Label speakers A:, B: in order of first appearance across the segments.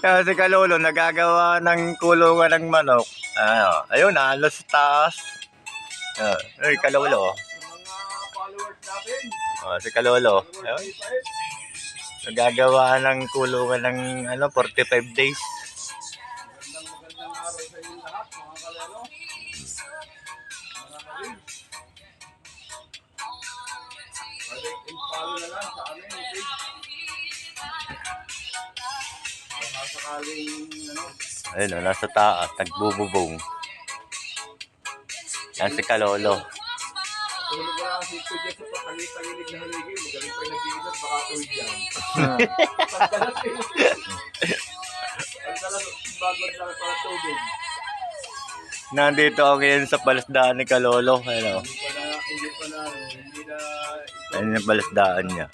A: Kasi Kalolo nagagawa ng kulungan ng manok. Ayun, halos sa taas. Ay, Kalolo.
B: Mga followers natin.
A: Si Kalolo. Ayun. Nagagawa ng kulungan ng 45 days.
B: Magandang araw sa inyo lahat, mga kalolo. Mga kalin. Like and follow na lang sa amin, okay? Baka sakaling,
A: Ayun, nasa taas, nagbububong. Yan si Kalolo.
B: tulog wala ang sito dyan sa pagkangit-tanginig na haligay. Magaling pa yung nag-iingat, baka tuwid yan. Pagdalas eh. Pagdalas, bago lang para tubig.
A: Nandito ako ngayon sa palasdaan ni Kalolo. Ayun,
B: Hindi na
A: ayun yung palasdaan niya.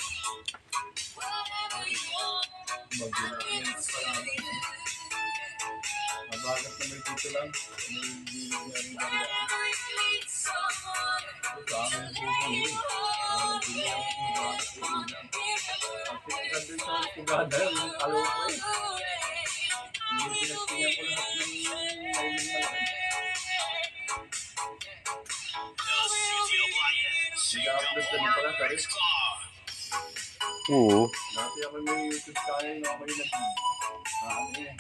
B: mabagat na may dito lang. Hindi na rin lang. Ito ang buhay. Hindi na mabagat na ilan. Kasi nandun sa pugada, yung kaloko eh. Hindi pinagtingnan ko lahat ng maraming malaki. Nag-upload ka na pala, Karis.
A: Oo.
B: Dati ako may YouTube channel na ako yung nangangawin.